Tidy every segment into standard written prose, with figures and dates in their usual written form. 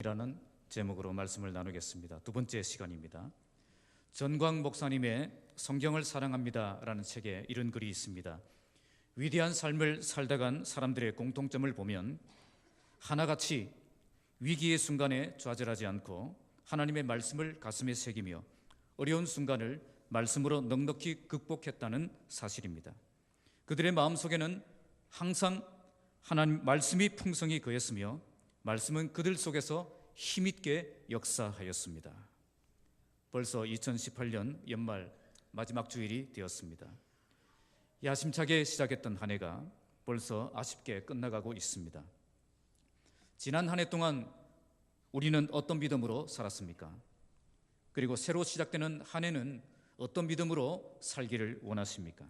이라는 제목으로 말씀을 나누겠습니다. 두 번째 시간입니다. 전광 목사님의 성경을 사랑합니다 라는 책에 이런 글이 있습니다. 위대한 삶을 살다 간 사람들의 공통점을 보면 하나같이 위기의 순간에 좌절하지 않고 하나님의 말씀을 가슴에 새기며 어려운 순간을 말씀으로 넉넉히 극복했다는 사실입니다. 그들의 마음속에는 항상 하나님 말씀이 풍성히 거했으며 말씀은 그들 속에서 힘있게 역사하였습니다. 벌써 2018년 연말 마지막 주일이 되었습니다. 야심차게 시작했던 한 해가 벌써 아쉽게 끝나가고 있습니다. 지난 한 해 동안 우리는 어떤 믿음으로 살았습니까? 그리고 새로 시작되는 한 해는 어떤 믿음으로 살기를 원하십니까?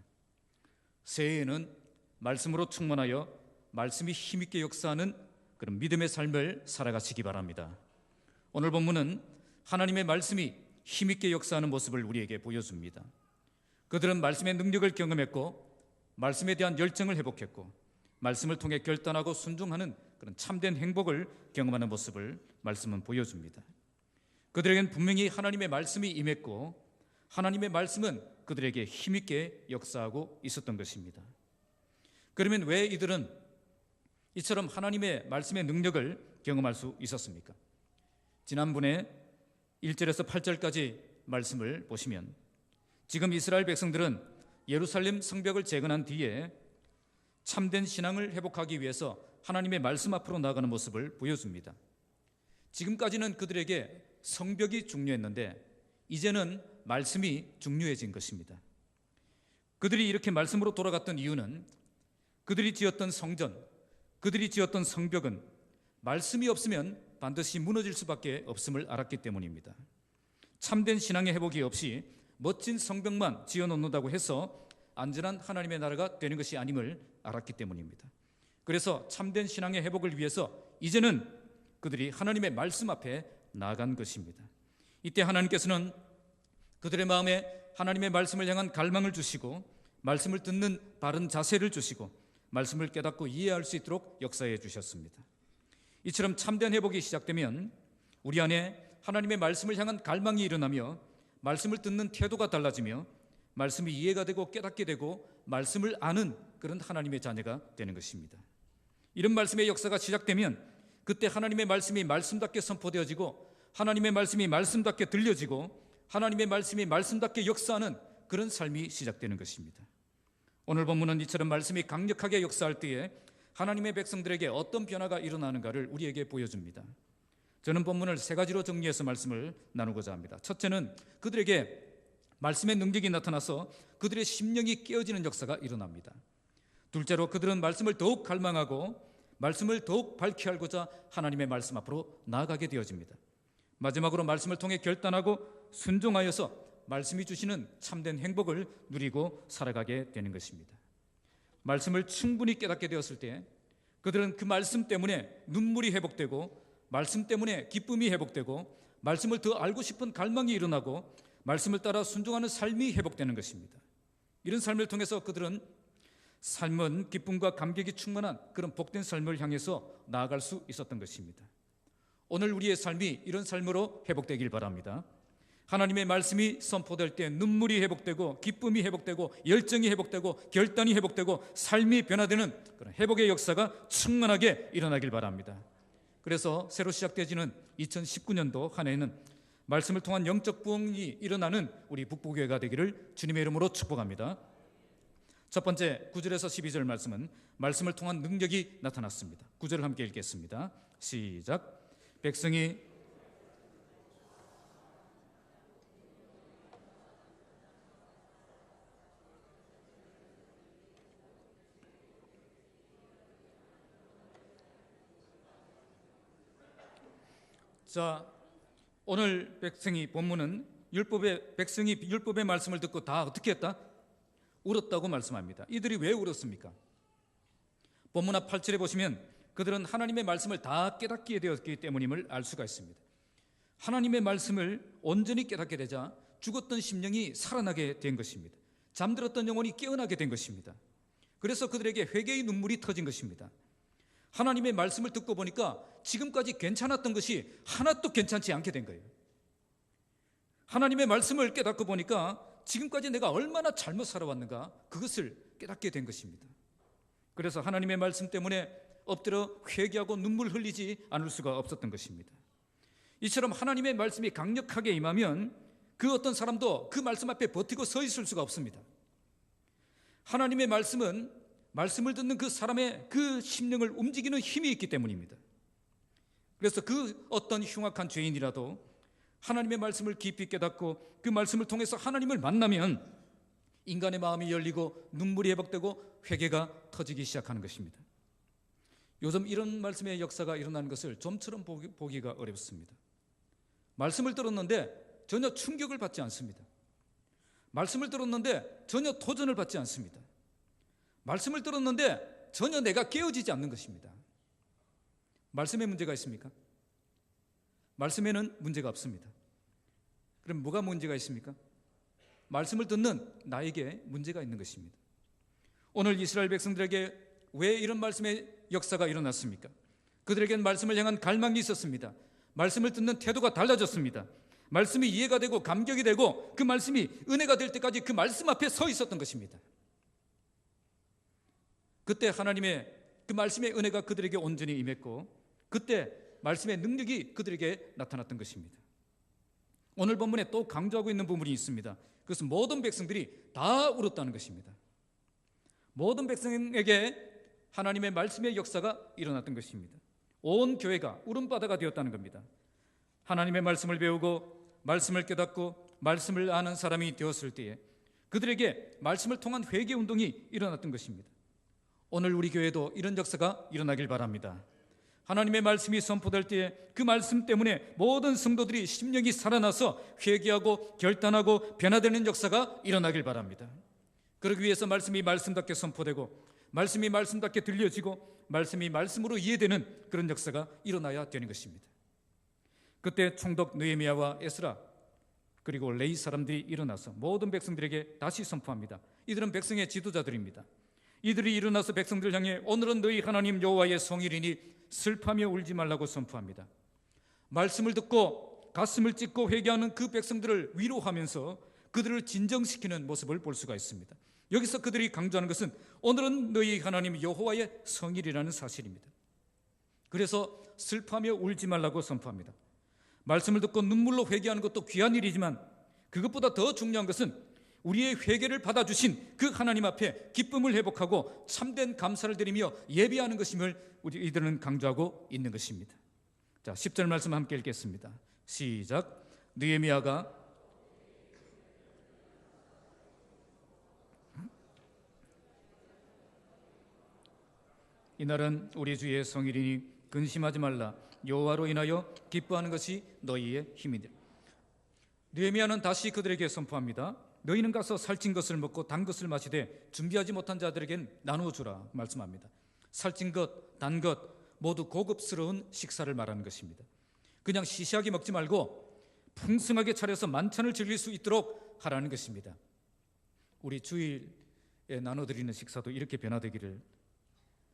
새해에는 말씀으로 충만하여 말씀이 힘있게 역사하는 그런 믿음의 삶을 살아가시기 바랍니다. 오늘 본문은 하나님의 말씀이 힘있게 역사하는 모습을 우리에게 보여줍니다. 그들은 말씀의 능력을 경험했고 말씀에 대한 열정을 회복했고 말씀을 통해 결단하고 순종하는 그런 참된 행복을 경험하는 모습을 말씀은 보여줍니다. 그들에겐 분명히 하나님의 말씀이 임했고 하나님의 말씀은 그들에게 힘있게 역사하고 있었던 것입니다. 그러면 왜 이들은 이처럼 하나님의 말씀의 능력을 경험할 수 있었습니까? 지난번에 1절에서 8절까지 말씀을 보시면 지금 이스라엘 백성들은 예루살렘 성벽을 재건한 뒤에 참된 신앙을 회복하기 위해서 하나님의 말씀 앞으로 나아가는 모습을 보여줍니다. 지금까지는 그들에게 성벽이 중요했는데 이제는 말씀이 중요해진 것입니다. 그들이 이렇게 말씀으로 돌아갔던 이유는 그들이 지었던 성전, 그들이 지었던 성벽은 말씀이 없으면 반드시 무너질 수밖에 없음을 알았기 때문입니다. 참된 신앙의 회복이 없이 멋진 성벽만 지어놓는다고 해서 안전한 하나님의 나라가 되는 것이 아님을 알았기 때문입니다. 그래서 참된 신앙의 회복을 위해서 이제는 그들이 하나님의 말씀 앞에 나아간 것입니다. 이때 하나님께서는 그들의 마음에 하나님의 말씀을 향한 갈망을 주시고 말씀을 듣는 바른 자세를 주시고 말씀을 깨닫고 이해할 수 있도록 역사해 주셨습니다. 이처럼 참된 회복이 시작되면 우리 안에 하나님의 말씀을 향한 갈망이 일어나며 말씀을 듣는 태도가 달라지며 말씀이 이해가 되고 깨닫게 되고 말씀을 아는 그런 하나님의 자녀가 되는 것입니다. 이런 말씀의 역사가 시작되면 그때 하나님의 말씀이 말씀답게 선포되어지고 하나님의 말씀이 말씀답게 들려지고 하나님의 말씀이 말씀답게 역사하는 그런 삶이 시작되는 것입니다. 오늘 본문은 이처럼 말씀이 강력하게 역사할 때에 하나님의 백성들에게 어떤 변화가 일어나는가를 우리에게 보여줍니다. 저는 본문을 세 가지로 정리해서 말씀을 나누고자 합니다. 첫째는 그들에게 말씀의 능력이 나타나서 그들의 심령이 깨어지는 역사가 일어납니다. 둘째로 그들은 말씀을 더욱 갈망하고 말씀을 더욱 밝히 알고자 하나님의 말씀 앞으로 나아가게 되어집니다. 마지막으로 말씀을 통해 결단하고 순종하여서 말씀이 주시는 참된 행복을 누리고 살아가게 되는 것입니다. 말씀을 충분히 깨닫게 되었을 때 그들은 그 말씀 때문에 눈물이 회복되고 말씀 때문에 기쁨이 회복되고 말씀을 더 알고 싶은 갈망이 일어나고 말씀을 따라 순종하는 삶이 회복되는 것입니다. 이런 삶을 통해서 그들은 삶은 기쁨과 감격이 충만한 그런 복된 삶을 향해서 나아갈 수 있었던 것입니다. 오늘 우리의 삶이 이런 삶으로 회복되길 바랍니다. 하나님의 말씀이 선포될 때 눈물이 회복되고 기쁨이 회복되고 열정이 회복되고 결단이 회복되고 삶이 변화되는 그런 회복의 역사가 충만하게 일어나길 바랍니다. 그래서 새로 시작되지는 2019년도 한 해에는 말씀을 통한 영적 부흥이 일어나는 우리 북부교회가 되기를 주님의 이름으로 축복합니다. 첫 번째 9절에서 12절 말씀은 말씀을 통한 능력이 나타났습니다. 9절을 함께 읽겠습니다. 시작. 백성이 자, 오늘 백성이 본문은 백성이 율법의 말씀을 듣고 다 어떻게 했다? 울었다고 말씀합니다. 이들이 왜 울었습니까? 본문 앞 8절에 보시면 그들은 하나님의 말씀을 다 깨닫게 되었기 때문임을 알 수가 있습니다. 하나님의 말씀을 온전히 깨닫게 되자 죽었던 심령이 살아나게 된 것입니다. 잠들었던 영혼이 깨어나게 된 것입니다. 그래서 그들에게 회개의 눈물이 터진 것입니다. 하나님의 말씀을 듣고 보니까 지금까지 괜찮았던 것이 하나도 괜찮지 않게 된 거예요. 하나님의 말씀을 깨닫고 보니까 지금까지 내가 얼마나 잘못 살아왔는가, 그것을 깨닫게 된 것입니다. 그래서 하나님의 말씀 때문에 엎드려 회개하고 눈물 흘리지 않을 수가 없었던 것입니다. 이처럼 하나님의 말씀이 강력하게 임하면 그 어떤 사람도 그 말씀 앞에 버티고 서 있을 수가 없습니다. 하나님의 말씀은 말씀을 듣는 그 사람의 그 심령을 움직이는 힘이 있기 때문입니다. 그래서 그 어떤 흉악한 죄인이라도 하나님의 말씀을 깊이 깨닫고 그 말씀을 통해서 하나님을 만나면 인간의 마음이 열리고 눈물이 회복되고 회개가 터지기 시작하는 것입니다. 요즘 이런 말씀의 역사가 일어나는 것을 좀처럼 보기가 어렵습니다. 말씀을 들었는데 전혀 충격을 받지 않습니다. 말씀을 들었는데 전혀 도전을 받지 않습니다. 말씀을 들었는데 전혀 내가 깨어지지 않는 것입니다. 말씀에 문제가 있습니까? 말씀에는 문제가 없습니다. 그럼 뭐가 문제가 있습니까? 말씀을 듣는 나에게 문제가 있는 것입니다. 오늘 이스라엘 백성들에게 왜 이런 말씀의 역사가 일어났습니까? 그들에겐 말씀을 향한 갈망이 있었습니다. 말씀을 듣는 태도가 달라졌습니다. 말씀이 이해가 되고 감격이 되고 그 말씀이 은혜가 될 때까지 그 말씀 앞에 서 있었던 것입니다. 그때 하나님의 그 말씀의 은혜가 그들에게 온전히 임했고 그때 말씀의 능력이 그들에게 나타났던 것입니다. 오늘 본문에 또 강조하고 있는 부분이 있습니다. 그것은 모든 백성들이 다 울었다는 것입니다. 모든 백성에게 하나님의 말씀의 역사가 일어났던 것입니다. 온 교회가 울음바다가 되었다는 겁니다. 하나님의 말씀을 배우고 말씀을 깨닫고 말씀을 아는 사람이 되었을 때에 그들에게 말씀을 통한 회개 운동이 일어났던 것입니다. 오늘 우리 교회도 이런 역사가 일어나길 바랍니다. 하나님의 말씀이 선포될 때에 그 말씀 때문에 모든 성도들이 심령이 살아나서 회개하고 결단하고 변화되는 역사가 일어나길 바랍니다. 그러기 위해서 말씀이 말씀답게 선포되고 말씀이 말씀답게 들려지고 말씀이 말씀으로 이해되는 그런 역사가 일어나야 되는 것입니다. 그때 총독 느헤미야와 에스라 그리고 레위 사람들이 일어나서 모든 백성들에게 다시 선포합니다. 이들은 백성의 지도자들입니다. 이들이 일어나서 백성들을 향해 오늘은 너희 하나님 여호와의 성일이니 슬퍼하며 울지 말라고 선포합니다. 말씀을 듣고 가슴을 찢고 회개하는 그 백성들을 위로하면서 그들을 진정시키는 모습을 볼 수가 있습니다. 여기서 그들이 강조하는 것은 오늘은 너희 하나님 여호와의 성일이라는 사실입니다. 그래서 슬퍼하며 울지 말라고 선포합니다. 말씀을 듣고 눈물로 회개하는 것도 귀한 일이지만 그것보다 더 중요한 것은 우리의 회개를 받아주신 그 하나님 앞에 기쁨을 회복하고 참된 감사를 드리며 예비하는 것임을 이들은 강조하고 있는 것입니다. 자, 10절 말씀 함께 읽겠습니다. 시작. 느헤미야가 이날은 우리 주의 성일이니 근심하지 말라. 여호와로 인하여 기뻐하는 것이 너희의 힘이니라. 느헤미야는 다시 그들에게 선포합니다. 너희는 가서 살찐 것을 먹고 단 것을 마시되 준비하지 못한 자들에겐 나누어 주라 말씀합니다. 살찐 것, 단 것 모두 고급스러운 식사를 말하는 것입니다. 그냥 시시하게 먹지 말고 풍성하게 차려서 만찬을 즐길 수 있도록 하라는 것입니다. 우리 주일에 나눠드리는 식사도 이렇게 변화되기를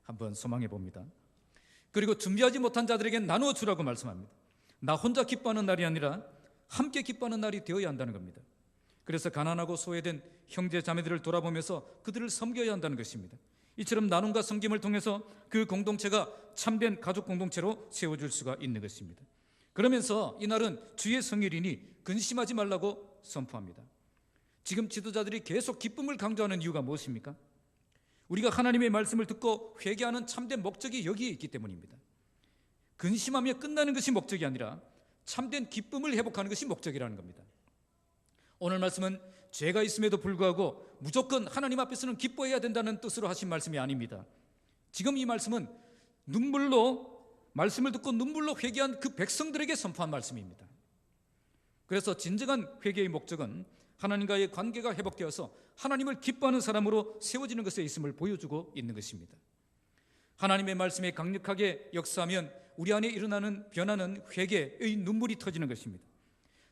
한번 소망해 봅니다. 그리고 준비하지 못한 자들에겐 나누어 주라고 말씀합니다. 나 혼자 기뻐하는 날이 아니라 함께 기뻐하는 날이 되어야 한다는 겁니다. 그래서 가난하고 소외된 형제 자매들을 돌아보면서 그들을 섬겨야 한다는 것입니다. 이처럼 나눔과 섬김을 통해서 그 공동체가 참된 가족 공동체로 세워질 수가 있는 것입니다. 그러면서 이날은 주의 성일이니 근심하지 말라고 선포합니다. 지금 지도자들이 계속 기쁨을 강조하는 이유가 무엇입니까? 우리가 하나님의 말씀을 듣고 회개하는 참된 목적이 여기에 있기 때문입니다. 근심하며 끝나는 것이 목적이 아니라 참된 기쁨을 회복하는 것이 목적이라는 겁니다. 오늘 말씀은 죄가 있음에도 불구하고 무조건 하나님 앞에서는 기뻐해야 된다는 뜻으로 하신 말씀이 아닙니다. 지금 이 말씀은 말씀을 듣고 눈물로 회개한 그 백성들에게 선포한 말씀입니다. 그래서 진정한 회개의 목적은 하나님과의 관계가 회복되어서 하나님을 기뻐하는 사람으로 세워지는 것에 있음을 보여주고 있는 것입니다. 하나님의 말씀에 강력하게 역사하면 우리 안에 일어나는 변화는 회개의 눈물이 터지는 것입니다.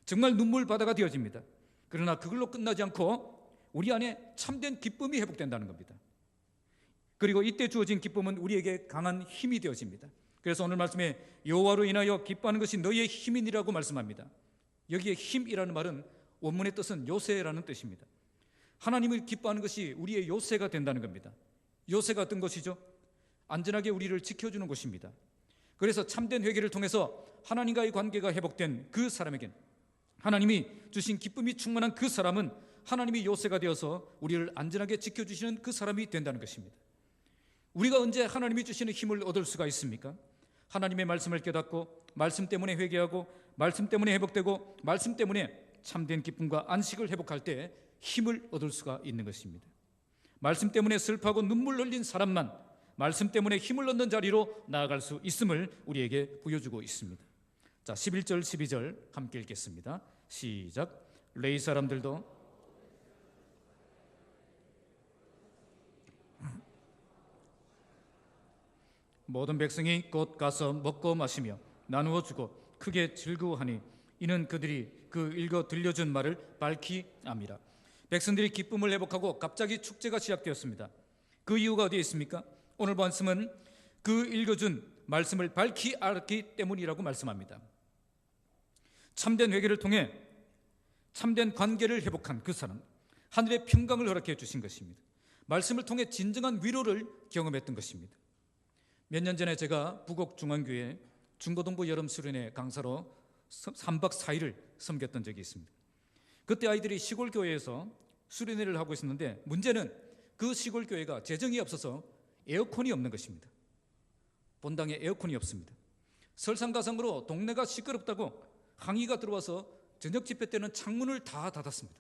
정말 눈물 바다가 되어집니다. 그러나 그걸로 끝나지 않고 우리 안에 참된 기쁨이 회복된다는 겁니다. 그리고 이때 주어진 기쁨은 우리에게 강한 힘이 되어집니다. 그래서 오늘 말씀에 여호와로 인하여 기뻐하는 것이 너희의 힘이니라고 말씀합니다. 여기에 힘이라는 말은 원문의 뜻은 요새라는 뜻입니다. 하나님을 기뻐하는 것이 우리의 요새가 된다는 겁니다. 요새가 어떤 것이죠? 안전하게 우리를 지켜주는 것입니다. 그래서 참된 회개를 통해서 하나님과의 관계가 회복된 그 사람에겐, 하나님이 주신 기쁨이 충만한 그 사람은 하나님이 요새가 되어서 우리를 안전하게 지켜주시는 그 사람이 된다는 것입니다. 우리가 언제 하나님이 주시는 힘을 얻을 수가 있습니까? 하나님의 말씀을 깨닫고 말씀 때문에 회개하고 말씀 때문에 회복되고 말씀 때문에 참된 기쁨과 안식을 회복할 때 힘을 얻을 수가 있는 것입니다. 말씀 때문에 슬퍼하고 눈물 흘린 사람만 말씀 때문에 힘을 얻는 자리로 나아갈 수 있음을 우리에게 보여주고 있습니다. 자, 11절 12절 함께 읽겠습니다. 시작. 레위 사람들도 모든 백성이 곧 가서 먹고 마시며 나누어 주고 크게 즐거워하니 이는 그들이 그 읽어 들려준 말을 밝히 압니다. 백성들이 기쁨을 회복하고 갑자기 축제가 시작되었습니다. 그 이유가 어디에 있습니까? 오늘 말씀은 그 읽어준 말씀을 밝히 알았기 때문이라고 말씀합니다. 참된 회개를 통해 참된 관계를 회복한 그 사람, 하늘의 평강을 허락해 주신 것입니다. 말씀을 통해 진정한 위로를 경험했던 것입니다. 몇 년 전에 제가 부곡중앙교회 중고등부 여름수련회 강사로 3박 4일을 섬겼던 적이 있습니다. 그때 아이들이 시골 교회에서 수련회를 하고 있었는데 문제는 그 시골 교회가 재정이 없어서 에어컨이 없는 것입니다. 본당에 에어컨이 없습니다. 설상가상으로 동네가 시끄럽다고 항의가 들어와서 저녁 집회 때는 창문을 다 닫았습니다.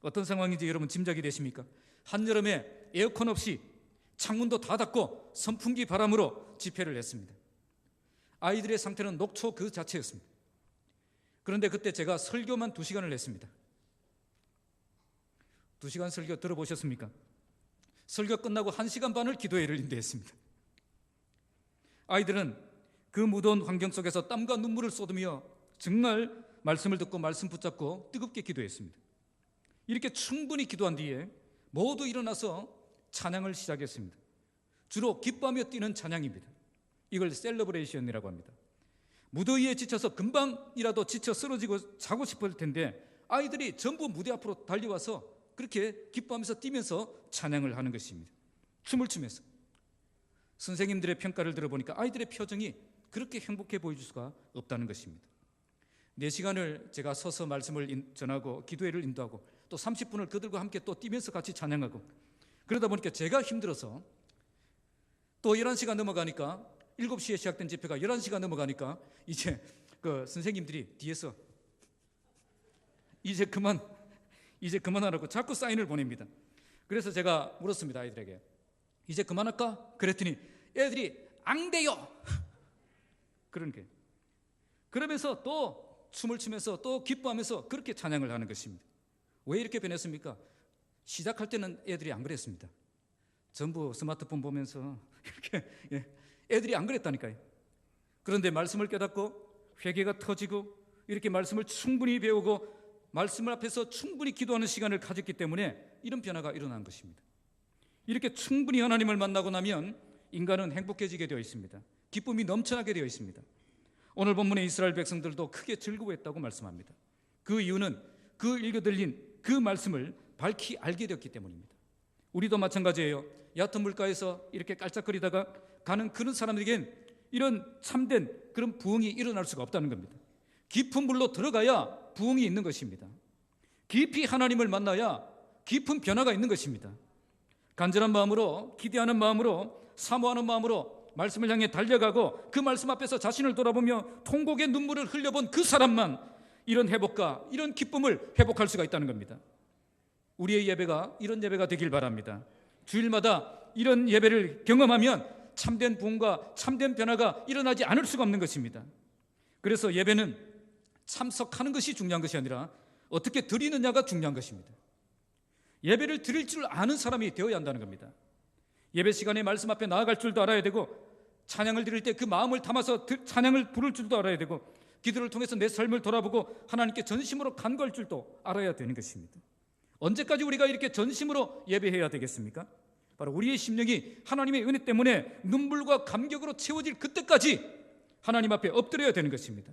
어떤 상황인지 여러분 짐작이 되십니까? 한여름에 에어컨 없이 창문도 다 닫고 선풍기 바람으로 집회를 했습니다. 아이들의 상태는 녹초 그 자체였습니다. 그런데 그때 제가 설교만 2시간을 했습니다. 2시간 설교 들어보셨습니까? 설교 끝나고 1시간 반을 기도회를 인도했습니다. 아이들은 그 무더운 환경 속에서 땀과 눈물을 쏟으며 정말 말씀을 듣고 말씀 붙잡고 뜨겁게 기도했습니다. 이렇게 충분히 기도한 뒤에 모두 일어나서 찬양을 시작했습니다. 주로 기뻐하며 뛰는 찬양입니다. 이걸 셀러브레이션이라고 합니다. 무더위에 지쳐서 금방이라도 지쳐 쓰러지고 자고 싶을 텐데 아이들이 전부 무대 앞으로 달려와서 그렇게 기뻐하면서 뛰면서 찬양을 하는 것입니다. 춤을 추면서. 선생님들의 평가를 들어보니까 아이들의 표정이 그렇게 행복해 보일 수가 없다는 것입니다. 4시간을 제가 서서 말씀을 전하고 기도회를 인도하고 또 30분을 그들과 함께 또 뛰면서 같이 찬양하고 그러다 보니까 제가 힘들어서 또 11시가 넘어가니까 7시에 시작된 집회가 11시가 넘어가니까 이제 그 선생님들이 뒤에서 이제 그만하라고 자꾸 사인을 보냅니다. 그래서 제가 물었습니다. 아이들에게 이제 그만할까? 그랬더니 애들이 앙대요 그런 게 그러면서 또 춤을 추면서 또 기뻐하면서 그렇게 찬양을 하는 것입니다. 왜 이렇게 변했습니까? 시작할 때는 애들이 안 그랬습니다. 전부 스마트폰 보면서 이렇게 애들이 안 그랬다니까요. 그런데 말씀을 깨닫고 회개가 터지고 이렇게 말씀을 충분히 배우고 말씀을 앞에서 충분히 기도하는 시간을 가졌기 때문에 이런 변화가 일어난 것입니다. 이렇게 충분히 하나님을 만나고 나면 인간은 행복해지게 되어 있습니다. 기쁨이 넘쳐나게 되어 있습니다. 오늘 본문의 이스라엘 백성들도 크게 즐거워했다고 말씀합니다. 그 이유는 그 읽어들린 그 말씀을 밝히 알게 되었기 때문입니다. 우리도 마찬가지예요. 얕은 물가에서 이렇게 깔짝거리다가 가는 그런 사람들에겐 이런 참된 그런 부흥이 일어날 수가 없다는 겁니다. 깊은 물로 들어가야 부흥이 있는 것입니다. 깊이 하나님을 만나야 깊은 변화가 있는 것입니다. 간절한 마음으로, 기대하는 마음으로, 사모하는 마음으로 말씀을 향해 달려가고 그 말씀 앞에서 자신을 돌아보며 통곡의 눈물을 흘려본 그 사람만 이런 회복과 이런 기쁨을 회복할 수가 있다는 겁니다. 우리의 예배가 이런 예배가 되길 바랍니다. 주일마다 이런 예배를 경험하면 참된 부흥과 참된 변화가 일어나지 않을 수가 없는 것입니다. 그래서 예배는 참석하는 것이 중요한 것이 아니라 어떻게 드리느냐가 중요한 것입니다. 예배를 드릴 줄 아는 사람이 되어야 한다는 겁니다. 예배 시간에 말씀 앞에 나아갈 줄도 알아야 되고 찬양을 드릴 때 그 마음을 담아서 찬양을 부를 줄도 알아야 되고 기도를 통해서 내 삶을 돌아보고 하나님께 전심으로 간구할 줄도 알아야 되는 것입니다. 언제까지 우리가 이렇게 전심으로 예배해야 되겠습니까? 바로 우리의 심령이 하나님의 은혜 때문에 눈물과 감격으로 채워질 그때까지 하나님 앞에 엎드려야 되는 것입니다.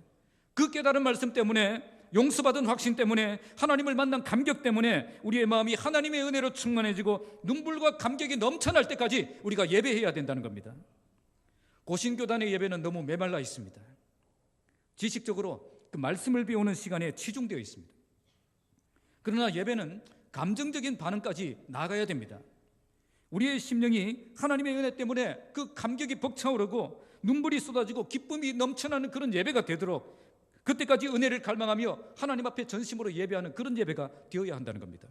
그 깨달은 말씀 때문에, 용서받은 확신 때문에, 하나님을 만난 감격 때문에 우리의 마음이 하나님의 은혜로 충만해지고 눈물과 감격이 넘쳐날 때까지 우리가 예배해야 된다는 겁니다. 고신교단의 예배는 너무 메말라 있습니다. 지식적으로 그 말씀을 배우는 시간에 치중되어 있습니다. 그러나 예배는 감정적인 반응까지 나가야 됩니다. 우리의 심령이 하나님의 은혜 때문에 그 감격이 벅차오르고 눈물이 쏟아지고 기쁨이 넘쳐나는 그런 예배가 되도록 그때까지 은혜를 갈망하며 하나님 앞에 전심으로 예배하는 그런 예배가 되어야 한다는 겁니다.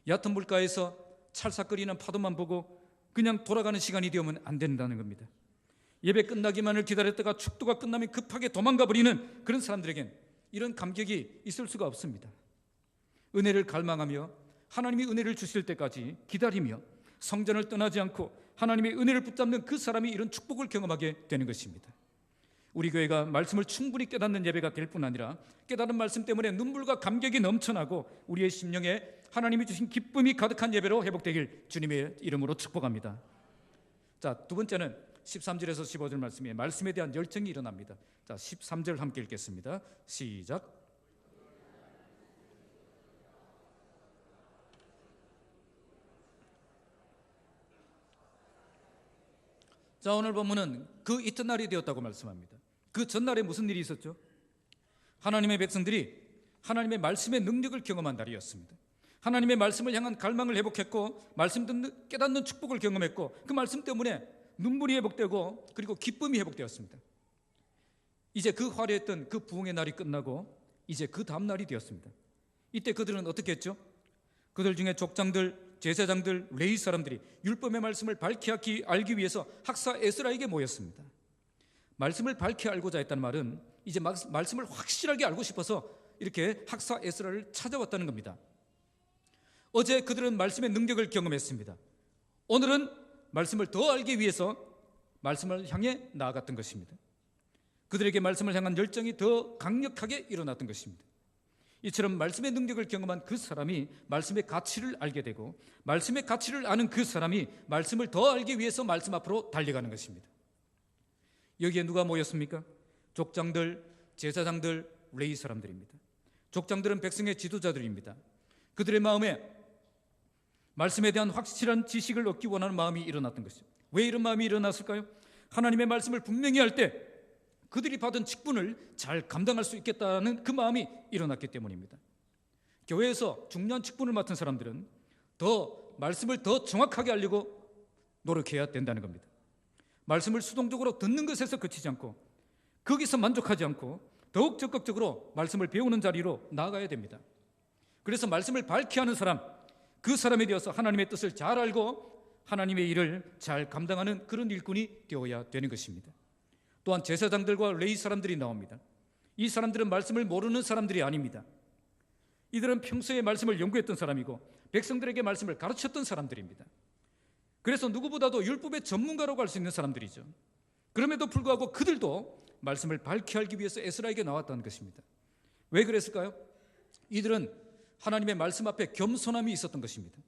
얕은 물가에서 찰싹거리는 파도만 보고 그냥 돌아가는 시간이 되면 안 된다는 겁니다. 예배 끝나기만을 기다렸다가 축도가 끝나면 급하게 도망가 버리는 그런 사람들에겐 이런 감격이 있을 수가 없습니다. 은혜를 갈망하며 하나님이 은혜를 주실 때까지 기다리며 성전을 떠나지 않고 하나님의 은혜를 붙잡는 그 사람이 이런 축복을 경험하게 되는 것입니다. 우리 교회가 말씀을 충분히 깨닫는 예배가 될 뿐 아니라 깨달은 말씀 때문에 눈물과 감격이 넘쳐나고 우리의 심령에 하나님이 주신 기쁨이 가득한 예배로 회복되길 주님의 이름으로 축복합니다. 자, 두 번째는 13절에서 15절 말씀에 대한 열정이 일어납니다. 자, 13절 함께 읽겠습니다. 시작. 자, 오늘 본문은 그 이튿날이 되었다고 말씀합니다. 그 전날에 무슨 일이 있었죠? 하나님의 백성들이 하나님의 말씀의 능력을 경험한 날이었습니다. 하나님의 말씀을 향한 갈망을 회복했고 말씀 듣는 깨닫는 축복을 경험했고 그 말씀 때문에 눈물이 회복되고 그리고 기쁨이 회복되었습니다. 이제 그 화려했던 그 부흥의 날이 끝나고 이제 그 다음 날이 되었습니다. 이때 그들은 어떻게 했죠? 그들 중에 족장들, 제사장들, 레위 사람들이 율법의 말씀을 밝히 알기 위해서 학사 에스라에게 모였습니다. 말씀을 밝히 알고자 했다는 말은 이제 말씀을 확실하게 알고 싶어서 이렇게 학사 에스라를 찾아왔다는 겁니다. 어제 그들은 말씀의 능력을 경험했습니다. 오늘은 말씀을 더 알기 위해서 말씀을 향해 나아갔던 것입니다. 그들에게 말씀을 향한 열정이 더 강력하게 일어났던 것입니다. 이처럼 말씀의 능력을 경험한 그 사람이 말씀의 가치를 알게 되고 말씀의 가치를 아는 그 사람이 말씀을 더 알기 위해서 말씀 앞으로 달려가는 것입니다. 여기에 누가 모였습니까? 족장들, 제사장들, 레위 사람들입니다. 족장들은 백성의 지도자들입니다. 그들의 마음에 말씀에 대한 확실한 지식을 얻기 원하는 마음이 일어났던 것이죠. 왜 이런 마음이 일어났을까요? 하나님의 말씀을 분명히 할 때 그들이 받은 직분을 잘 감당할 수 있겠다는 그 마음이 일어났기 때문입니다. 교회에서 중요한 직분을 맡은 사람들은 말씀을 더 정확하게 알려고 노력해야 된다는 겁니다. 말씀을 수동적으로 듣는 것에서 그치지 않고 거기서 만족하지 않고 더욱 적극적으로 말씀을 배우는 자리로 나아가야 됩니다. 그래서 말씀을 밝히 하는 사람, 그 사람에 대해서 하나님의 뜻을 잘 알고 하나님의 일을 잘 감당하는 그런 일꾼이 되어야 되는 것입니다. 또한 제사장들과 레위 사람들이 나옵니다. 이 사람들은 말씀을 모르는 사람들이 아닙니다. 이들은 평소에 말씀을 연구했던 사람이고 백성들에게 말씀을 가르쳤던 사람들입니다. 그래서 누구보다도 율법의 전문가라고 할 수 있는 사람들이죠. 그럼에도 불구하고 그들도 말씀을 밝히 알기 위해서 에스라에게 나왔다는 것입니다. 왜 그랬을까요? 이들은 하나님의 말씀 앞에 겸손함이 있었던 것입니다.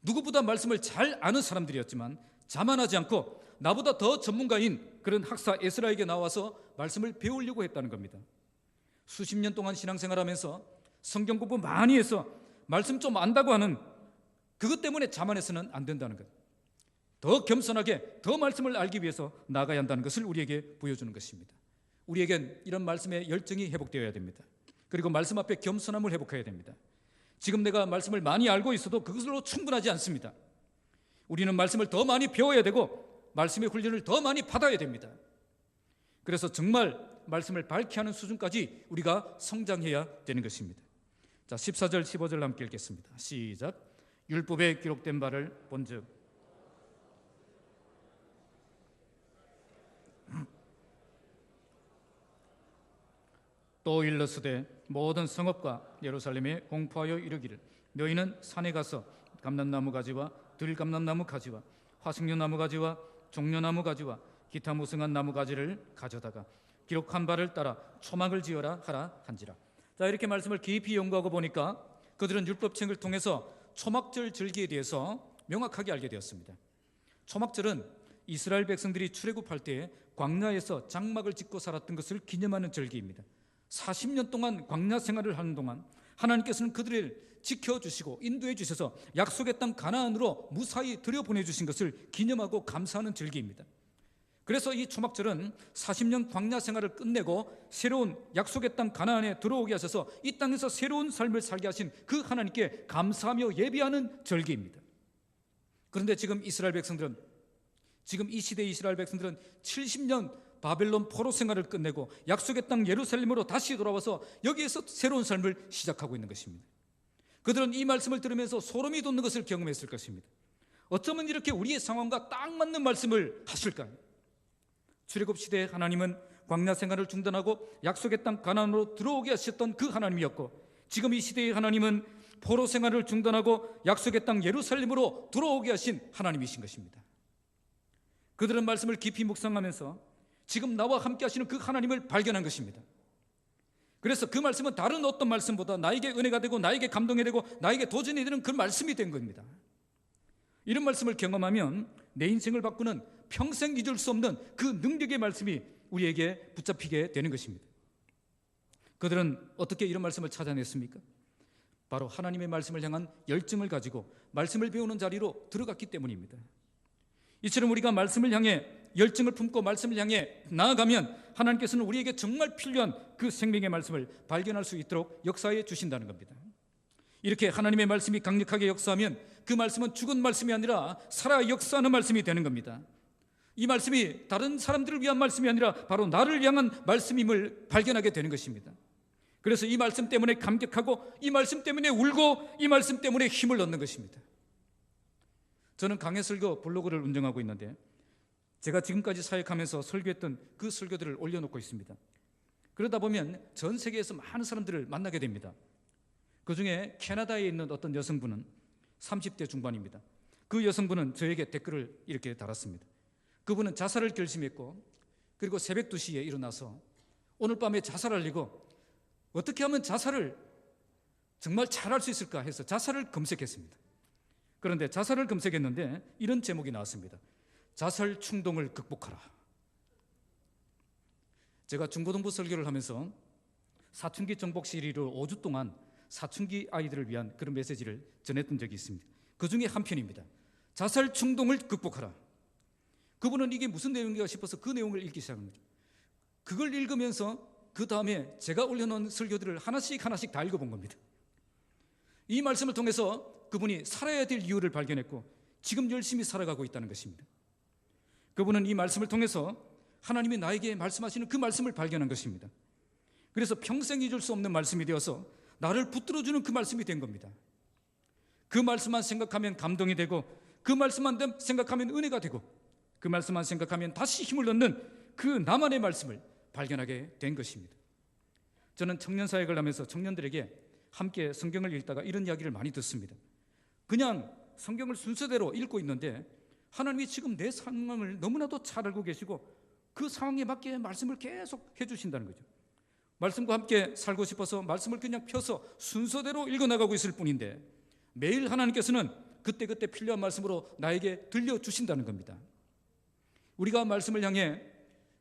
누구보다 말씀을 잘 아는 사람들이었지만 자만하지 않고 나보다 더 전문가인 그런 학사 에스라에게 나와서 말씀을 배우려고 했다는 겁니다. 수십 년 동안 신앙생활하면서 성경 공부 많이 해서 말씀 좀 안다고 하는 그것 때문에 자만해서는 안 된다는 것. 더 겸손하게 더 말씀을 알기 위해서 나아가야 한다는 것을 우리에게 보여주는 것입니다. 우리에겐 이런 말씀의 열정이 회복되어야 됩니다. 그리고 말씀 앞에 겸손함을 회복해야 됩니다. 지금 내가 말씀을 많이 알고 있어도 그것으로 충분하지 않습니다. 우리는 말씀을 더 많이 배워야 되고 말씀의 훈련을 더 많이 받아야 됩니다. 그래서 정말 말씀을 밝히 하는 수준까지 우리가 성장해야 되는 것입니다. 자, 14절 15절 함께 읽겠습니다. 시작. 율법에 기록된 바를 본즉 또 일러스되 모든 성읍과 예루살렘에 공포하여 이르기를 너희는 산에 가서 감람나무 가지와 들감람나무 가지와 화석류나무 가지와 종려나무 가지와 기타 무성한 나무 가지를 가져다가 기록한 바를 따라 초막을 지어라 하라 한지라. 자, 이렇게 말씀을 깊이 연구하고 보니까 그들은 율법책을 통해서 초막절 절기에 대해서 명확하게 알게 되었습니다. 초막절은 이스라엘 백성들이 출애굽할 때 광야에서 장막을 짓고 살았던 것을 기념하는 절기입니다. 40년 동안 광야 생활을 하는 동안 하나님께서는 그들을 지켜주시고 인도해 주셔서 약속의 땅 가나안으로 무사히 들여보내주신 것을 기념하고 감사하는 절기입니다. 그래서 이 초막절은 40년 광야 생활을 끝내고 새로운 약속의 땅 가나안에 들어오게 하셔서 이 땅에서 새로운 삶을 살게 하신 그 하나님께 감사하며 예배하는 절기입니다. 그런데 지금 이 시대의 이스라엘 백성들은 70년 바벨론 포로 생활을 끝내고 약속의 땅 예루살렘으로 다시 돌아와서 여기에서 새로운 삶을 시작하고 있는 것입니다. 그들은 이 말씀을 들으면서 소름이 돋는 것을 경험했을 것입니다. 어쩌면 이렇게 우리의 상황과 딱 맞는 말씀을 하실까요? 출애굽 시대에 하나님은 광야 생활을 중단하고 약속의 땅 가나안으로 들어오게 하셨던 그 하나님이었고, 지금 이 시대의 하나님은 포로 생활을 중단하고 약속의 땅 예루살렘으로 들어오게 하신 하나님이신 것입니다. 그들은 말씀을 깊이 묵상하면서 지금 나와 함께 하시는 그 하나님을 발견한 것입니다. 그래서 그 말씀은 다른 어떤 말씀보다 나에게 은혜가 되고 나에게 감동이 되고 나에게 도전이 되는 그 말씀이 된 겁니다. 이런 말씀을 경험하면 내 인생을 바꾸는 평생 잊을 수 없는 그 능력의 말씀이 우리에게 붙잡히게 되는 것입니다. 그들은 어떻게 이런 말씀을 찾아냈습니까? 바로 하나님의 말씀을 향한 열정을 가지고 말씀을 배우는 자리로 들어갔기 때문입니다. 이처럼 우리가 말씀을 향해 열정을 품고 말씀을 향해 나아가면 하나님께서는 우리에게 정말 필요한 그 생명의 말씀을 발견할 수 있도록 역사해 주신다는 겁니다. 이렇게 하나님의 말씀이 강력하게 역사하면 그 말씀은 죽은 말씀이 아니라 살아 역사하는 말씀이 되는 겁니다. 이 말씀이 다른 사람들을 위한 말씀이 아니라 바로 나를 향한 말씀임을 발견하게 되는 것입니다. 그래서 이 말씀 때문에 감격하고 이 말씀 때문에 울고 이 말씀 때문에 힘을 얻는 것입니다. 저는 강해설교 블로그를 운영하고 있는데 제가 지금까지 사역하면서 설교했던 그 설교들을 올려놓고 있습니다. 그러다 보면 전 세계에서 많은 사람들을 만나게 됩니다. 그중에 캐나다에 있는 어떤 여성분은 30대 중반입니다. 그 여성분은 저에게 댓글을 이렇게 달았습니다. 그분은 자살을 결심했고 그리고 새벽 2시에 일어나서 오늘 밤에 자살하려고 어떻게 하면 자살을 정말 잘할 수 있을까 해서 자살을 검색했습니다. 그런데 자살을 검색했는데 이런 제목이 나왔습니다. 자살 충동을 극복하라. 제가 중고등부 설교를 하면서 사춘기 정복 시리를 5주 동안 사춘기 아이들을 위한 그런 메시지를 전했던 적이 있습니다. 그 중에 한 편입니다. 자살 충동을 극복하라. 그분은 이게 무슨 내용인가 싶어서 그 내용을 읽기 시작합니다. 그걸 읽으면서 그 다음에 제가 올려놓은 설교들을 하나씩 다 읽어본 겁니다. 이 말씀을 통해서 그분이 살아야 될 이유를 발견했고 지금 열심히 살아가고 있다는 것입니다. 그분은 이 말씀을 통해서 하나님이 나에게 말씀하시는 그 말씀을 발견한 것입니다. 그래서 평생 잊을 수 없는 말씀이 되어서 나를 붙들어주는 그 말씀이 된 겁니다. 그 말씀만 생각하면 감동이 되고 그 말씀만 생각하면 은혜가 되고 그 말씀만 생각하면 다시 힘을 얻는 그 나만의 말씀을 발견하게 된 것입니다. 저는 청년 사역을 하면서 청년들에게 함께 성경을 읽다가 이런 이야기를 많이 듣습니다. 그냥 성경을 순서대로 읽고 있는데 하나님이 지금 내 상황을 너무나도 잘 알고 계시고 그 상황에 맞게 말씀을 계속 해주신다는 거죠. 말씀과 함께 살고 싶어서 말씀을 그냥 펴서 순서대로 읽어나가고 있을 뿐인데 매일 하나님께서는 그때그때 필요한 말씀으로 나에게 들려주신다는 겁니다. 우리가 말씀을 향해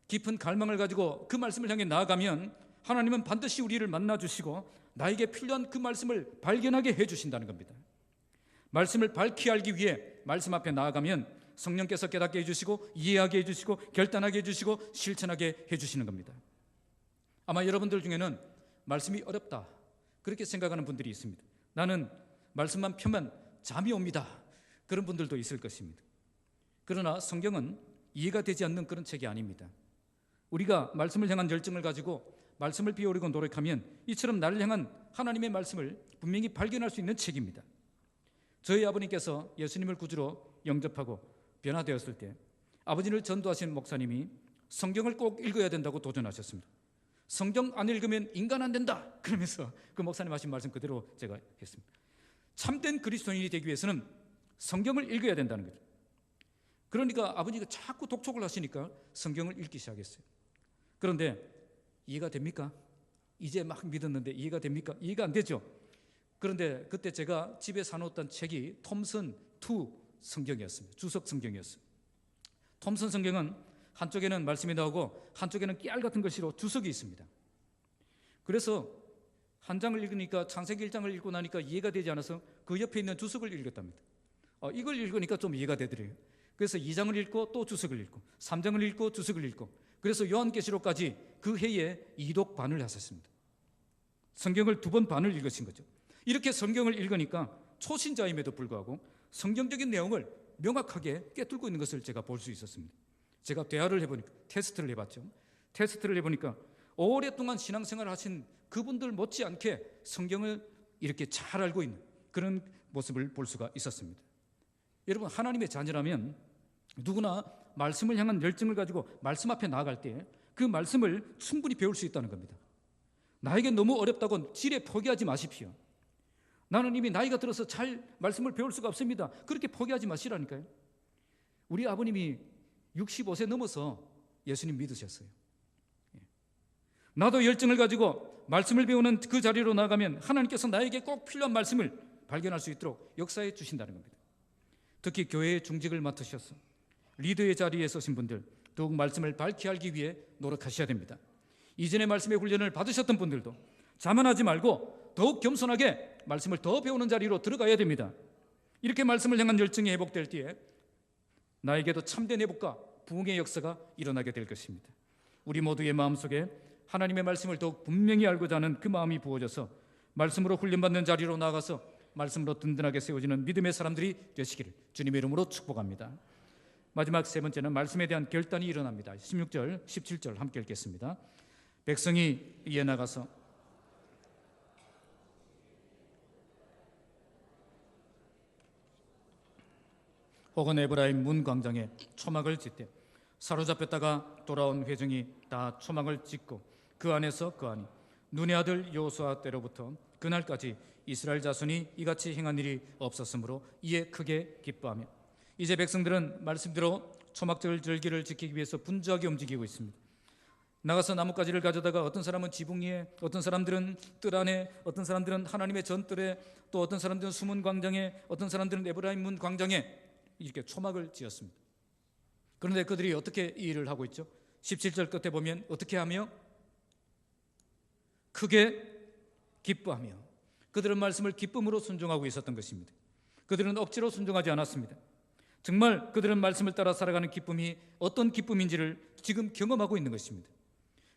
깊은 갈망을 가지고 그 말씀을 향해 나아가면 하나님은 반드시 우리를 만나주시고 나에게 필요한 그 말씀을 발견하게 해주신다는 겁니다. 말씀을 밝히 알기 위해 말씀 앞에 나아가면 성령께서 깨닫게 해주시고 이해하게 해주시고 결단하게 해주시고 실천하게 해주시는 겁니다. 아마 여러분들 중에는 말씀이 어렵다 그렇게 생각하는 분들이 있습니다. 나는 말씀만 펴면 잠이 옵니다. 그런 분들도 있을 것입니다. 그러나 성경은 이해가 되지 않는 그런 책이 아닙니다. 우리가 말씀을 향한 열정을 가지고 말씀을 배우려고 노력하면 이처럼 나를 향한 하나님의 말씀을 분명히 발견할 수 있는 책입니다. 저희 아버님께서 예수님을 구주로 영접하고 변화되었을 때 아버지를 전도하신 목사님이 성경을 꼭 읽어야 된다고 도전하셨습니다. 성경 안 읽으면 인간 안 된다 그러면서 그 목사님 하신 말씀 그대로 제가 했습니다. 참된 그리스도인이 되기 위해서는 성경을 읽어야 된다는 거죠. 그러니까 아버지가 자꾸 독촉을 하시니까 성경을 읽기 시작했어요. 그런데 이해가 됩니까? 이제 막 믿었는데 이해가 됩니까? 이해가 안 되죠. 그런데 그때 제가 집에 사놓았던 책이 톰슨 2 성경이었습니다. 주석 성경이었어요. 톰슨 성경은 한쪽에는 말씀이 나오고 한쪽에는 깨알 같은 글씨로 주석이 있습니다. 그래서 한 장을 읽으니까 창세기 1장을 읽고 나니까 이해가 되지 않아서 그 옆에 있는 주석을 읽었답니다. 이걸 읽으니까 좀 이해가 되더래요. 그래서 2장을 읽고 또 주석을 읽고 3장을 읽고 주석을 읽고, 그래서 요한계시록까지 그 해에 2독 반을 하셨습니다. 성경을 2번 반을 읽으신 거죠. 이렇게 성경을 읽으니까 초신자임에도 불구하고 성경적인 내용을 명확하게 꿰뚫고 있는 것을 제가 볼 수 있었습니다. 제가 대화를 해보니까, 테스트를 해봤죠. 테스트를 해보니까 오랫동안 신앙생활을 하신 그분들 못지않게 성경을 이렇게 잘 알고 있는 그런 모습을 볼 수가 있었습니다. 여러분, 하나님의 자녀라면 누구나 말씀을 향한 열정을 가지고 말씀 앞에 나아갈 때 그 말씀을 충분히 배울 수 있다는 겁니다. 나에게 너무 어렵다고 지레 포기하지 마십시오. 나는 이미 나이가 들어서 잘 말씀을 배울 수가 없습니다. 그렇게 포기하지 마시라니까요. 우리 아버님이 65세 넘어서 예수님 믿으셨어요. 나도 열정을 가지고 말씀을 배우는 그 자리로 나가면 하나님께서 나에게 꼭 필요한 말씀을 발견할 수 있도록 역사해 주신다는 겁니다. 특히 교회의 중직을 맡으셔서 리더의 자리에 서신 분들, 더욱 말씀을 밝히 알기 위해 노력하셔야 됩니다. 이전에 말씀의 훈련을 받으셨던 분들도 자만하지 말고 더욱 겸손하게 말씀을 더 배우는 자리로 들어가야 됩니다. 이렇게 말씀을 향한 열정이 회복될 때에 나에게도 참된 회복과 부흥의 역사가 일어나게 될 것입니다. 우리 모두의 마음속에 하나님의 말씀을 더욱 분명히 알고자 하는 그 마음이 부어져서 말씀으로 훈련받는 자리로 나아가서 말씀으로 든든하게 세워지는 믿음의 사람들이 되시기를 주님의 이름으로 축복합니다. 마지막 세 번째는 말씀에 대한 결단이 일어납니다. 16절, 17절 함께 읽겠습니다. 백성이 이에 나가서 혹은 에브라임 문 광장에 초막을 짓되 사로잡혔다가 돌아온 회중이 다 초막을 짓고 그 안에서 그 안이 눈의 아들 여호수아 때로부터 그날까지 이스라엘 자손이 이같이 행한 일이 없었으므로 이에 크게 기뻐하며, 이제 백성들은 말씀대로 초막절 절기를 지키기 위해서 분주하게 움직이고 있습니다. 나가서 나뭇가지를 가져다가 어떤 사람은 지붕 위에, 어떤 사람들은 뜰 안에, 어떤 사람들은 하나님의 전뜰에, 또 어떤 사람들은 수문 광장에, 어떤 사람들은 에브라임 문 광장에 이렇게 초막을 지었습니다. 그런데 그들이 어떻게 이 일을 하고 있죠? 17절 끝에 보면 어떻게 하며? 크게 기뻐하며. 그들은 말씀을 기쁨으로 순종하고 있었던 것입니다. 그들은 억지로 순종하지 않았습니다. 정말 그들은 말씀을 따라 살아가는 기쁨이 어떤 기쁨인지를 지금 경험하고 있는 것입니다.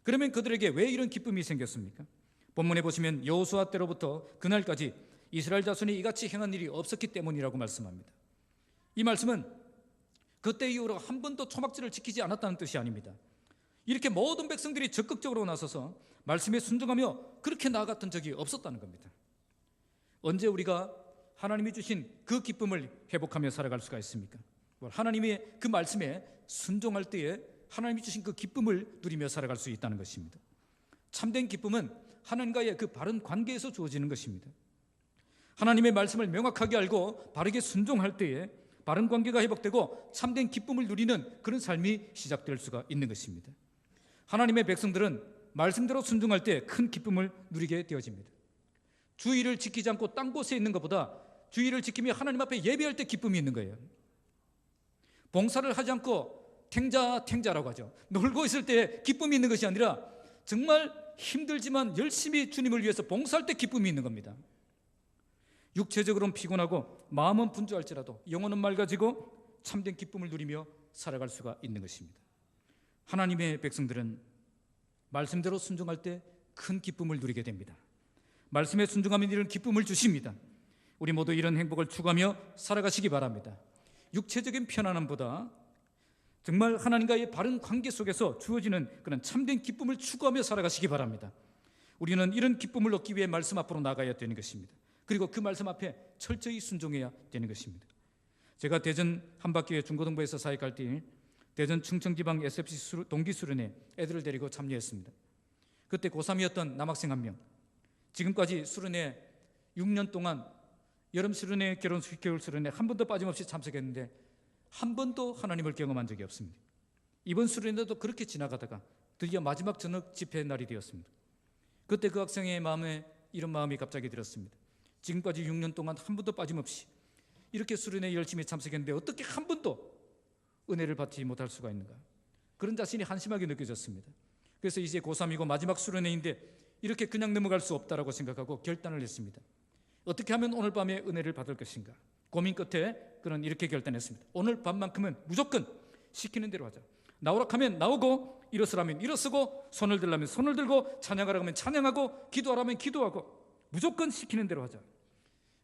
그러면 그들에게 왜 이런 기쁨이 생겼습니까? 본문에 보시면 여호수아 때로부터 그날까지 이스라엘 자손이 이같이 행한 일이 없었기 때문이라고 말씀합니다. 이 말씀은 그때 이후로 한 번도 초막절을 지키지 않았다는 뜻이 아닙니다. 이렇게 모든 백성들이 적극적으로 나서서 말씀에 순종하며 그렇게 나아갔던 적이 없었다는 겁니다. 언제 우리가 하나님이 주신 그 기쁨을 회복하며 살아갈 수가 있습니까? 하나님의 그 말씀에 순종할 때에 하나님이 주신 그 기쁨을 누리며 살아갈 수 있다는 것입니다. 참된 기쁨은 하나님과의 그 바른 관계에서 주어지는 것입니다. 하나님의 말씀을 명확하게 알고 바르게 순종할 때에 바른 관계가 회복되고 참된 기쁨을 누리는 그런 삶이 시작될 수가 있는 것입니다. 하나님의 백성들은 말씀대로 순종할 때 큰 기쁨을 누리게 되어집니다. 주일을 지키지 않고 딴 곳에 있는 것보다 주일을 지키며 하나님 앞에 예배할 때 기쁨이 있는 거예요. 봉사를 하지 않고 탱자라고 하죠. 놀고 있을 때 기쁨이 있는 것이 아니라 정말 힘들지만 열심히 주님을 위해서 봉사할 때 기쁨이 있는 겁니다. 육체적으로는 피곤하고 마음은 분주할지라도 영혼은 맑아지고 참된 기쁨을 누리며 살아갈 수가 있는 것입니다. 하나님의 백성들은 말씀대로 순종할 때 큰 기쁨을 누리게 됩니다. 말씀에 순종하면 이런 기쁨을 주십니다. 우리 모두 이런 행복을 추구하며 살아가시기 바랍니다. 육체적인 편안함보다 정말 하나님과의 바른 관계 속에서 주어지는 그런 참된 기쁨을 추구하며 살아가시기 바랍니다. 우리는 이런 기쁨을 얻기 위해 말씀 앞으로 나가야 되는 것입니다. 그리고 그 말씀 앞에 철저히 순종해야 되는 것입니다. 제가 대전 한박교회 중고등부에서 사역할 때 대전 충청지방 SFC 동기 수련회 애들을 데리고 참여했습니다. 그때 고3이었던 남학생 한 명, 지금까지 수련회 6년 동안 여름 수련회, 겨울 수련회 한 번도 빠짐없이 참석했는데 한 번도 하나님을 경험한 적이 없습니다. 이번 수련회도 그렇게 지나가다가 드디어 마지막 저녁 집회 날이 되었습니다. 그때 그 학생의 마음에 이런 마음이 갑자기 들었습니다. 지금까지 6년 동안 한 번도 빠짐없이 이렇게 수련회에 열심히 참석했는데 어떻게 한 번도 은혜를 받지 못할 수가 있는가? 그런 자신이 한심하게 느껴졌습니다. 그래서 이제 고3이고 마지막 수련회인데 이렇게 그냥 넘어갈 수 없다라고 생각하고 결단을 했습니다. 어떻게 하면 오늘 밤에 은혜를 받을 것인가? 고민 끝에 그는 이렇게 결단했습니다. 오늘 밤만큼은 무조건 시키는 대로 하자. 나오라 하면 나오고, 일어서라면 일어서고, 손을 들라면 손을 들고, 찬양하라고 하면 찬양하고, 기도하라면 기도하고, 무조건 시키는 대로 하자.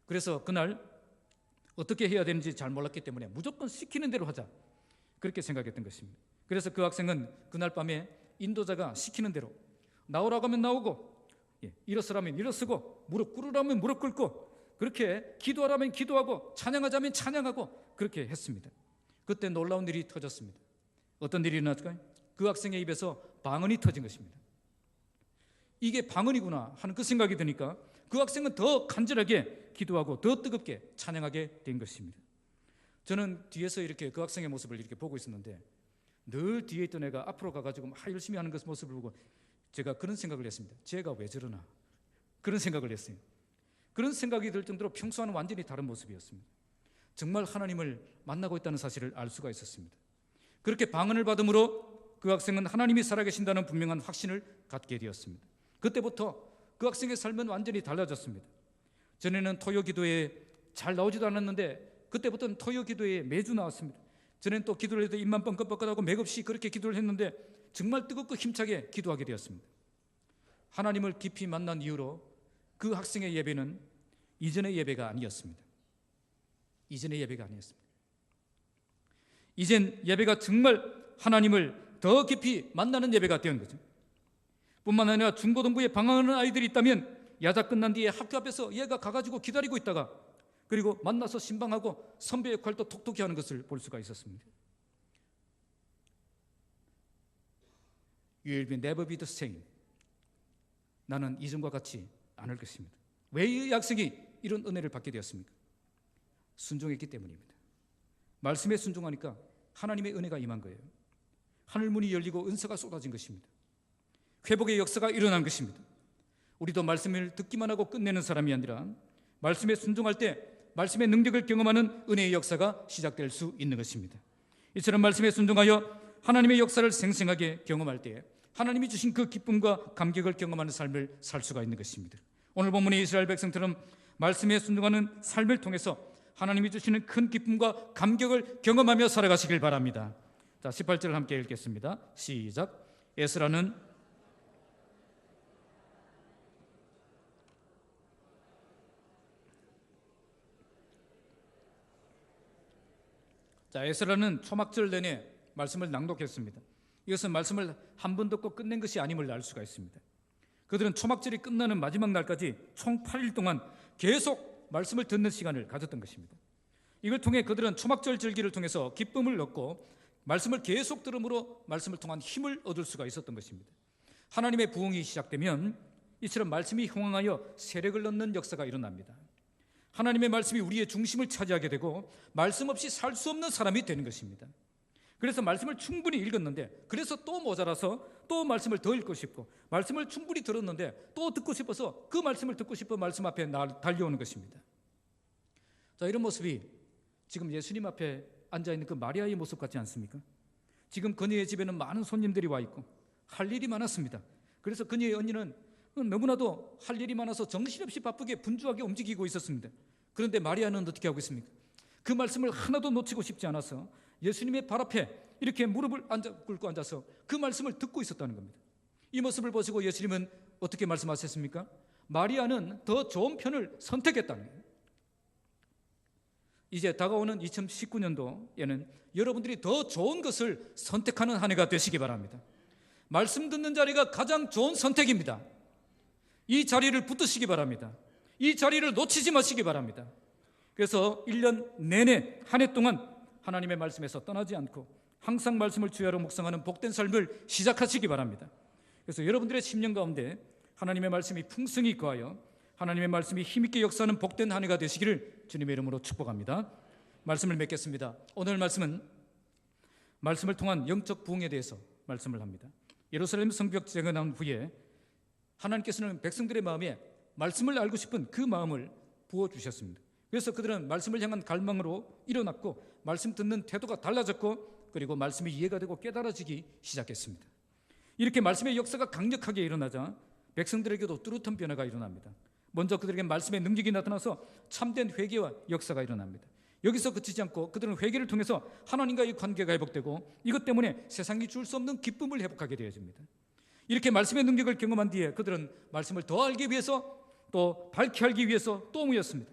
그래서 그날 어떻게 해야 되는지 잘 몰랐기 때문에 무조건 시키는 대로 하자, 그렇게 생각했던 것입니다. 그래서 그 학생은 그날 밤에 인도자가 시키는 대로 나오라고 하면 나오고, 일어서라면 일어서고, 무릎 꿇으라면 무릎 꿇고, 그렇게 기도하라면 기도하고, 찬양하자면 찬양하고, 그렇게 했습니다. 그때 놀라운 일이 터졌습니다. 어떤 일이 일어났을까요? 그 학생의 입에서 방언이 터진 것입니다. 이게 방언이구나 하는 그 생각이 드니까 그 학생은 더 간절하게 기도하고 더 뜨겁게 찬양하게 된 것입니다. 저는 뒤에서 이렇게 그 학생의 모습을 이렇게 보고 있었는데 늘 뒤에 있던 애가 앞으로 가가지고 막 열심히 하는 그 모습을 보고 제가 그런 생각을 했습니다. 쟤가 왜 저러나, 그런 생각을 했어요. 그런 생각이 들 정도로 평소와는 완전히 다른 모습이었습니다. 정말 하나님을 만나고 있다는 사실을 알 수가 있었습니다. 그렇게 방언을 받음으로 그 학생은 하나님이 살아계신다는 분명한 확신을 갖게 되었습니다. 그때부터 그 학생의 삶은 완전히 달라졌습니다. 전에는 토요 기도에 잘 나오지도 않았는데 그때부터는 토요 기도에 매주 나왔습니다. 전에는 또 기도를 해도 입만 뻥긋뻥긋하고 맥없이 그렇게 기도를 했는데 정말 뜨겁고 힘차게 기도하게 되었습니다. 하나님을 깊이 만난 이후로 그 학생의 예배는 이전의 예배가 아니었습니다. 이전의 예배가 아니었습니다. 이젠 예배가 정말 하나님을 더 깊이 만나는 예배가 된 거죠. 뿐만 아니라 중고등부에 방황하는 아이들이 있다면 야자 끝난 뒤에 학교 앞에서 얘가 가가지고 기다리고 있다가 그리고 만나서 신방하고 선배 역할도 톡톡히 하는 것을 볼 수가 있었습니다. You will be never be the same. 나는 이전과 같이 않을 것입니다. 왜 이 학생이 이런 은혜를 받게 되었습니까? 순종했기 때문입니다. 말씀에 순종하니까 하나님의 은혜가 임한 거예요. 하늘문이 열리고 은사가 쏟아진 것입니다. 회복의 역사가 일어난 것입니다. 우리도 말씀을 듣기만 하고 끝내는 사람이 아니라 말씀에 순종할 때 말씀의 능력을 경험하는 은혜의 역사가 시작될 수 있는 것입니다. 이처럼 말씀에 순종하여 하나님의 역사를 생생하게 경험할 때 하나님이 주신 그 기쁨과 감격을 경험하는 삶을 살 수가 있는 것입니다. 오늘 본문의 이스라엘 백성처럼 말씀에 순종하는 삶을 통해서 하나님이 주시는 큰 기쁨과 감격을 경험하며 살아가시길 바랍니다. 자, 18절을 함께 읽겠습니다. 시작. 에스라는 초막절 내내 말씀을 낭독했습니다. 이것은 말씀을 한 번 듣고 끝낸 것이 아님을 알 수가 있습니다. 그들은 초막절이 끝나는 마지막 날까지 총 8일 동안 계속 말씀을 듣는 시간을 가졌던 것입니다. 이걸 통해 그들은 초막절 절기를 통해서 기쁨을 얻고 말씀을 계속 들음으로 말씀을 통한 힘을 얻을 수가 있었던 것입니다. 하나님의 부흥이 시작되면 이처럼 말씀이 흥황하여 세력을 얻는 역사가 일어납니다. 하나님의 말씀이 우리의 중심을 차지하게 되고 말씀 없이 살 수 없는 사람이 되는 것입니다. 그래서 말씀을 충분히 읽었는데 그래서 또 모자라서 또 말씀을 더 읽고 싶고 말씀을 충분히 들었는데 또 듣고 싶어서 그 말씀을 듣고 싶어 말씀 앞에 달려오는 것입니다. 자, 이런 모습이 지금 예수님 앞에 앉아있는 그 마리아의 모습 같지 않습니까? 지금 그녀의 집에는 많은 손님들이 와 있고 할 일이 많았습니다. 그래서 그녀의 언니는 너무나도 할 일이 많아서 정신없이 바쁘게 분주하게 움직이고 있었습니다. 그런데 마리아는 어떻게 하고 있습니까? 그 말씀을 하나도 놓치고 싶지 않아서 예수님의 발 앞에 이렇게 무릎을 꿇고 앉아서 그 말씀을 듣고 있었다는 겁니다. 이 모습을 보시고 예수님은 어떻게 말씀하셨습니까? 마리아는 더 좋은 편을 선택했다는 거예요. 이제 다가오는 2019년도에는 여러분들이 더 좋은 것을 선택하는 한 해가 되시기 바랍니다. 말씀 듣는 자리가 가장 좋은 선택입니다. 이 자리를 붙드시기 바랍니다. 이 자리를 놓치지 마시기 바랍니다. 그래서 1년 내내 한 해 동안 하나님의 말씀에서 떠나지 않고 항상 말씀을 주야로 묵상하는 복된 삶을 시작하시기 바랍니다. 그래서 여러분들의 심령 가운데 하나님의 말씀이 풍성히 거하여 하나님의 말씀이 힘있게 역사하는 복된 한 해가 되시기를 주님의 이름으로 축복합니다. 말씀을 맺겠습니다. 오늘 말씀은 말씀을 통한 영적 부흥에 대해서 말씀을 합니다. 예루살렘 성벽 재건한 후에 하나님께서는 백성들의 마음에 말씀을 알고 싶은 그 마음을 부어주셨습니다. 그래서 그들은 말씀을 향한 갈망으로 일어났고 말씀 듣는 태도가 달라졌고 그리고 말씀이 이해가 되고 깨달아지기 시작했습니다. 이렇게 말씀의 역사가 강력하게 일어나자 백성들에게도 뚜렷한 변화가 일어납니다. 먼저 그들에게 말씀의 능력이 나타나서 참된 회개와 역사가 일어납니다. 여기서 그치지 않고 그들은 회개를 통해서 하나님과의 관계가 회복되고 이것 때문에 세상이 줄 수 없는 기쁨을 회복하게 되어집니다. 이렇게 말씀의 능력을 경험한 뒤에 그들은 말씀을 더 알기 위해서 또 밝게 알기 위해서 또 모였습니다.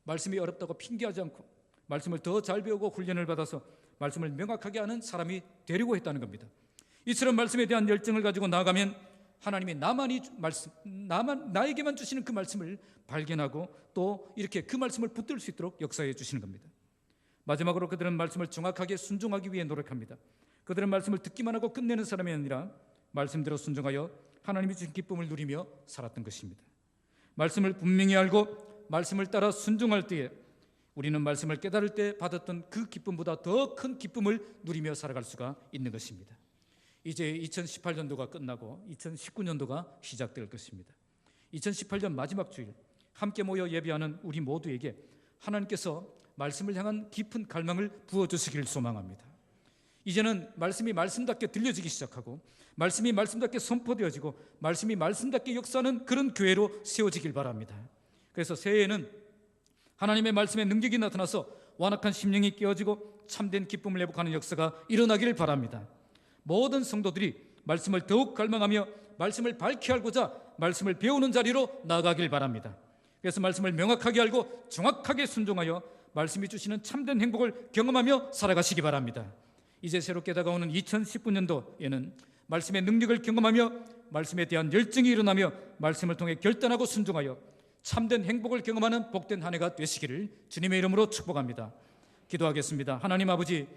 말씀이 어렵다고 핑계하지 않고 말씀을 더 잘 배우고 훈련을 받아서 말씀을 명확하게 아는 사람이 되려고 했다는 겁니다. 이처럼 말씀에 대한 열정을 가지고 나아가면 하나님이 나에게만 주시는 그 말씀을 발견하고 또 이렇게 그 말씀을 붙들 수 있도록 역사해 주시는 겁니다. 마지막으로 그들은 말씀을 정확하게 순종하기 위해 노력합니다. 그들은 말씀을 듣기만 하고 끝내는 사람이 아니라 말씀대로 순종하여 하나님이 주신 기쁨을 누리며 살았던 것입니다. 말씀을 분명히 알고 말씀을 따라 순종할 때에 우리는 말씀을 깨달을 때 받았던 그 기쁨보다 더 큰 기쁨을 누리며 살아갈 수가 있는 것입니다. 이제 2018년도가 끝나고 2019년도가 시작될 것입니다. 2018년 마지막 주일 함께 모여 예배하는 우리 모두에게 하나님께서 말씀을 향한 깊은 갈망을 부어주시기를 소망합니다. 이제는 말씀이 말씀답게 들려지기 시작하고 말씀이 말씀답게 선포되어지고 말씀이 말씀답게 역사하는 그런 교회로 세워지길 바랍니다. 그래서 새해에는 하나님의 말씀의 능력이 나타나서 완악한 심령이 깨어지고 참된 기쁨을 회복하는 역사가 일어나기를 바랍니다. 모든 성도들이 말씀을 더욱 갈망하며 말씀을 밝히 알고자 말씀을 배우는 자리로 나아가길 바랍니다. 그래서 말씀을 명확하게 알고 정확하게 순종하여 말씀이 주시는 참된 행복을 경험하며 살아가시기 바랍니다. 이제 새롭게 다가오는 2019년도에는 말씀의 능력을 경험하며 말씀에 대한 열정이 일어나며 말씀을 통해 결단하고 순종하여 참된 행복을 경험하는 복된 한 해가 되시기를 주님의 이름으로 축복합니다. 기도하겠습니다. 하나님 아버지,